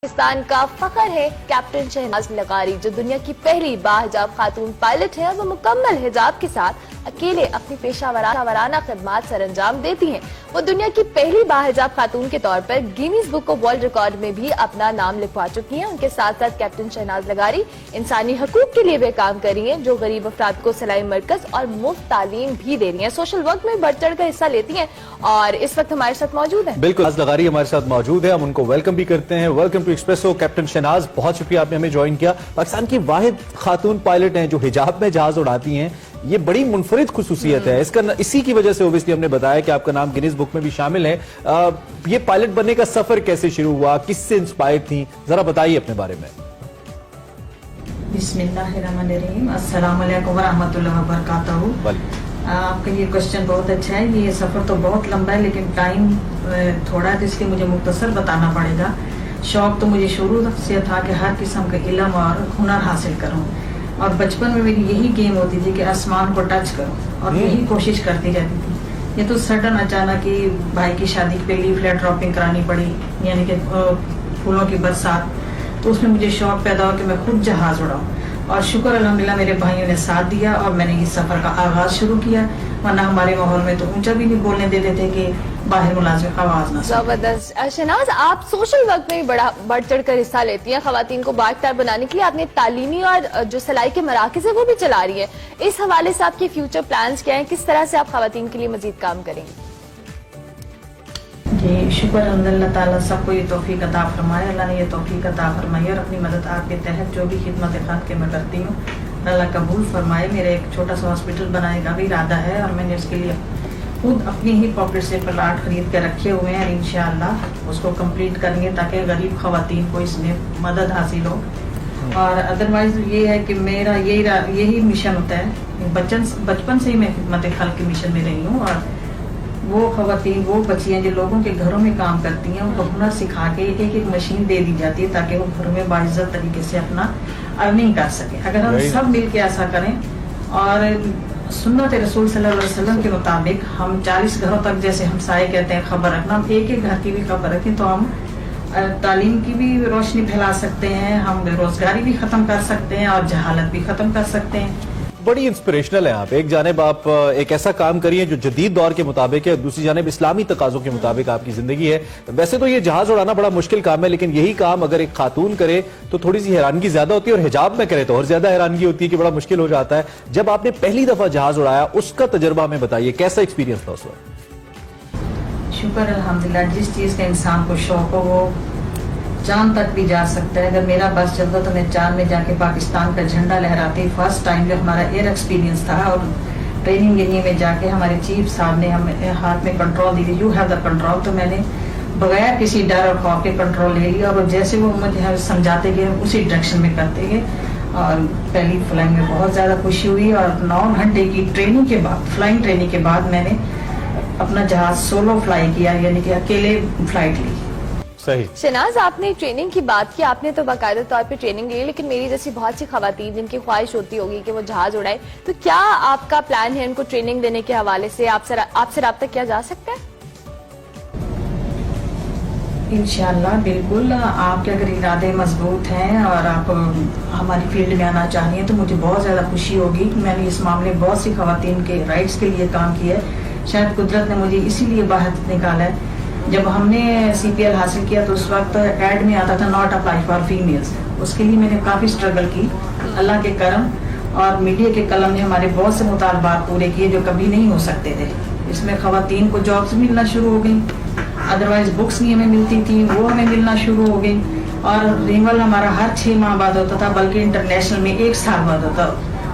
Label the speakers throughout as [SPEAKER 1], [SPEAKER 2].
[SPEAKER 1] पाकिस्तान का फख्र है कैप्टन शहनाज लगारी, जो दुनिया की पहली बाहिजाब खातून पायलट है। वो मुकम्मल हिजाब के साथ अकेले अपनी पेशावराना खिदमात सर अंजाम देती हैं। वो दुनिया की पहली बाहिजाब खातून के तौर पर Guinness book of world record में भी अपना नाम लिखवा चुकी हैं। उनके साथ साथ कैप्टन शहनाज लगारी इंसानी हकूक के लिए भी काम कर रही हैं, जो गरीब अफराद को सिलाई मरकज और मुफ्त तालीम भी दे रही हैं। सोशल वर्क में बढ़ चढ़ कर हिस्सा लेती हैं और इस वक्त हमारे साथ मौजूद है।
[SPEAKER 2] बिल्कुल, शहनाज लगारी हमारे साथ मौजूद है, हम उनको वेलकम भी करते हैं। Welcome to expresso captain Shahnaz, बहुत शुक्रिया आपने हमें ज्वाइन किया। पाकिस्तान की वाहिद खातून पायलट हैं जो हिजाब में जहाज उड़ाती हैं, ये बड़ी मुनफरिद खुसूसियत है। इसी की वजह से ओबियसली हमने बताया कि आपका नाम गिनीज बुक में भी शामिल है। ये पायलट बनने का सफर कैसे शुरू हुआ, किससे इंस्पायर्ड थी, जरा बताइए अपने बारे में।
[SPEAKER 3] बिस्मिल्लाहिर्रहमानिर्रहीम, अस्सलाम वालेकुम वरहमतुल्लाहि वबरकातुहू। आपका ये क्वेश्चन बहुत अच्छा है। ये सफर तो बहुत लंबा है लेकिन टाइम थोड़ा है, तो इसलिए मुझे मुख्तसर बताना पड़ेगा। शौक तो मुझे शुरू से था कि हर किस्म का इल्म और हुनर हासिल करूं, और बचपन में मेरी यही गेम होती थी कि आसमान को टच करूं, और यही कोशिश करती रहती थी। ये तो सडन अचानक ही भाई की शादी पे लीफलेट ड्रॉपिंग करानी पड़ी, यानी कि फूलों की बरसात, तो उसमें मुझे शौक पैदा हुआ कि मैं खुद जहाज उड़ाऊं। और शुक्र अल्हम्दुलिल्लाह मेरे भाइयों ने साथ दिया और मैंने इस सफर का आगाज शुरू किया। वरना हमारे माहौल में तो ऊंचा भी नहीं बोलने देते थे कि बाहर मुलाजिम आवाज ना।
[SPEAKER 1] जबरदस्त। शहनाज, आप सोशल वर्क में भी बढ़ चढ़ कर हिस्सा लेती हैं। खवातीन को बाख्तार बनाने के लिए आपने तालीमी और जो सिलाई के मराकज़ है वो भी चला रही है। इस हवाले से आपके फ्यूचर प्लान्स क्या हैं, किस तरह से आप खवातीन के लिए मजीद काम करेंगी?
[SPEAKER 3] जी शुक्र अल्लाह ताला, सबको ये तौफीक अता फरमाए। अल्लाह ने ये तौफीक अता फरमाई और अपनी मदद आपके तहत जो भी खिदमत खान के मैं करती हूँ अल्लाह कबूल फरमाए। मेरा एक छोटा सा हॉस्पिटल बनाने का भी इरादा है और मैंने उसके लिए खुद अपनी ही पॉकेट से प्लाट खरीद के रखे हुए हैं। इंशाअल्लाह उसको कंप्लीट करेंगे ताकि गरीब खवातीन को इसमें मदद हासिल हो। और अदरवाइज ये है कि मेरा यही मिशन होता है। बचपन से ही मैं खिदमत खल्क के मिशन में रही हूँ, और वो खवातीन, वो बच्चियाँ जो लोगों के घरों में काम करती हैं, उनको हुनर सिखा के एक एक मशीन दे दी जाती है ताकि वो घरों में बाइज्जत तरीके से अपना अर्निंग कर सके। अगर हम सब मिलके ऐसा करें और सुन्नत रसूल सल्लल्लाहु अलैहि वसल्लम के मुताबिक हम 40 घरों तक, जैसे हम साए कहते हैं खबर रखना, हम एक एक घर की भी खबर रखें तो हम तालीम की भी रोशनी फैला सकते हैं, हम बेरोजगारी भी खत्म कर सकते हैं और जहालत भी खत्म कर सकते हैं।
[SPEAKER 2] बड़ी इंस्पिरेशनल है आप। एक जानिब आप एक ऐसा काम करिए जो जदीद दौर के मुताबिक है, दूसरी जानिब इस्लामी तकाजों के मुताबिक आपकी जिंदगी है। वैसे तो ये जहाज उड़ाना बड़ा मुश्किल काम है, लेकिन यही काम अगर एक खातून करे तो थोड़ी सी हैरानगी ज्यादा होती है, और हिजाब में करे तो और ज्यादा हैरानगी होती है कि बड़ा मुश्किल हो जाता है। जब आपने पहली दफा जहाज उड़ाया, उसका तजर्बा हमें बताइए, कैसा एक्सपीरियंस था उस वक्त?
[SPEAKER 3] शुक्र अल्हम्दुलिल्लाह, जिस चीज का इंसान को शौक हो वो चांद तक भी जा सकता है। अगर मेरा बस चलता तो मैं चांद में जाके पाकिस्तान का झंडा लहराती। फर्स्ट टाइम जो हमारा एयर एक्सपीरियंस था, और ट्रेनिंग एरिया में जाके हमारे चीफ साहब ने हमें हाथ में कंट्रोल दी थी, यू हैव द कंट्रोल। तो मैंने बगैर किसी डर और खौफ के कंट्रोल ले लिया, और जैसे वो मुझे समझाते गए उसी डायरेक्शन में करते गए। और पहली फ्लाइंग में बहुत ज्यादा खुशी हुई, और 9 घंटे की ट्रेनिंग के बाद, फ्लाइंग ट्रेनिंग के बाद मैंने अपना जहाज सोलो फ्लाई किया, यानी कि अकेले फ्लाइट ली।
[SPEAKER 2] सही।
[SPEAKER 1] शहनाज, आपने ट्रेनिंग की बात की, आपने तो बाकायदा तौर पे ट्रेनिंग ली, लेकिन मेरी जैसी बहुत सी खवातीन जिनकी ख्वाहिश होती होगी कि वो जहाज उड़ाए, तो क्या आपका प्लान है उनको ट्रेनिंग देने के हवाले से? आपसे राब्ता किया जा सकता है?
[SPEAKER 3] इंशाअल्लाह बिल्कुल। आपके अगर इरादे मजबूत हैं और आप हमारी फील्ड में आना चाह रही हैं तो मुझे बहुत ज़्यादा खुशी होगी। मैंने इस मामले में बहुत सी खवातीन के राइट्स के लिए काम किया है। शायद कुदरत ने मुझे इसीलिए बाहर निकाला है। जब हमने CPL हासिल किया तो उस वक्त ऐड में आता था नॉट अप्लाई फॉर फीमेल्स। उसके लिए मैंने काफ़ी स्ट्रगल की। अल्लाह के करम और मीडिया के कलम ने हमारे बहुत से मुतालबात पूरे किए जो कभी नहीं हो सकते थे। इसमें खवातीन को जॉब्स मिलना शुरू हो गई, अदरवाइज बुक्स नहीं हमें मिलती थी, वो हमें मिलना शुरू हो गई। और रिन्यूअल हमारा हर 6 माह बाद होता था, बल्कि इंटरनेशनल में 1 साल बाद होता,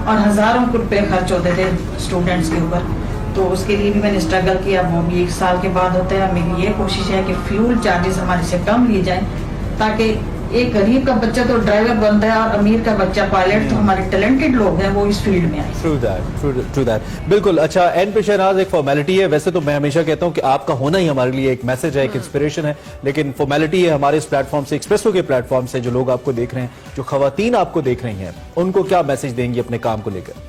[SPEAKER 3] और हज़ारों रुपये खर्च होते थे स्टूडेंट्स के ऊपर। तो उसके लिए भी मैंने स्ट्रगल किया, वो भी 1 साल के बाद होता है। मेरी ये कोशिश है कि फ्यूल चार्जेस हमारे से कम लिए जाएं, ताकि एक गरीब का बच्चा तो ड्राइवर बनता है और अमीर का बच्चा पायलट, तो हमारे टैलेंटेड लोग हैं वो इस फील्ड में आए।
[SPEAKER 2] ट्रू दैट, बिल्कुल। अच्छा, एंड पे शहनाज एक फॉर्मेलिटी है। वैसे तो मैं हमेशा कहता हूं कि आपका होना ही हमारे लिए एक मैसेज है, एक इंस्पिरेशन है, लेकिन फॉर्मेलिटी है हमारे इस प्लेटफॉर्म से, एक्सप्रेसो के प्लेटफॉर्म से, जो लोग आपको देख रहे हैं, जो खवातीन आपको देख रही हैं, उनको क्या मैसेज देंगी अपने काम को लेकर?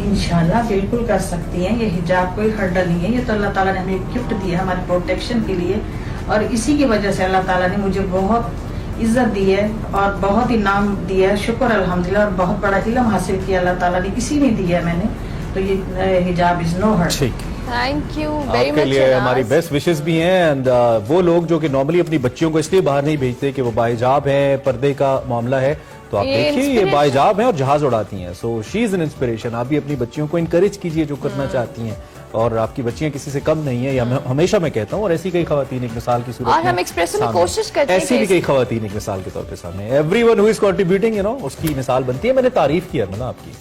[SPEAKER 3] इंशाल्लाह बिल्कुल कर सकती हैं। ये हिजाब कोई हर्डल नहीं है, ये तो अल्लाह ताला ने हमें गिफ्ट दिया हमारी प्रोटेक्शन के लिए। اور اسی کی وجہ سے اللہ تعالیٰ نے مجھے بہت عزت دی ہے اور بہت انعام دیا ہے، شکر الحمدللہ، اور بہت بڑا علم حاصل کیا اللہ تعالیٰ نے اسی میں دیا ہے میں نے، تو یہ حجاب از نو ہرٹ.
[SPEAKER 2] ٹھیک،
[SPEAKER 1] تھینک یو ویری
[SPEAKER 2] آپ کے
[SPEAKER 1] مچ.
[SPEAKER 2] لیے ہماری بیسٹ وشز بھی ہیں. اینڈ وہ لوگ جو کہ نارملی اپنی بچیوں کو اس لیے باہر نہیں بھیجتے کہ وہ باحجاب ہیں، پردے کا معاملہ ہے، تو آپ
[SPEAKER 1] یہ
[SPEAKER 2] دیکھیے یہ
[SPEAKER 1] inspiration-
[SPEAKER 2] باحجاب ہیں اور جہاز اڑاتی ہیں. سو شی از این انسپریشن. آپ بھی اپنی بچیوں کو انکریج کیجئے جو کرنا چاہتی ہیں، اور آپ کی بچیاں کسی سے کم نہیں ہیں، یہ ہمیشہ میں کہتا ہوں. اور ایسی کئی خواتین ایک مثال کی صورت
[SPEAKER 1] اور
[SPEAKER 2] میں
[SPEAKER 1] ہم ایکسپریسو میں
[SPEAKER 2] سامنے-
[SPEAKER 1] کوشش کرتے ہیں
[SPEAKER 2] ایسی بھی
[SPEAKER 1] کہ
[SPEAKER 2] کئی خواتین ایک مثال کے طور پہ سامنے. Every one who is contributing, اس کی مثال بنتی ہے. میں نے تعریف کیا نا آپ کی.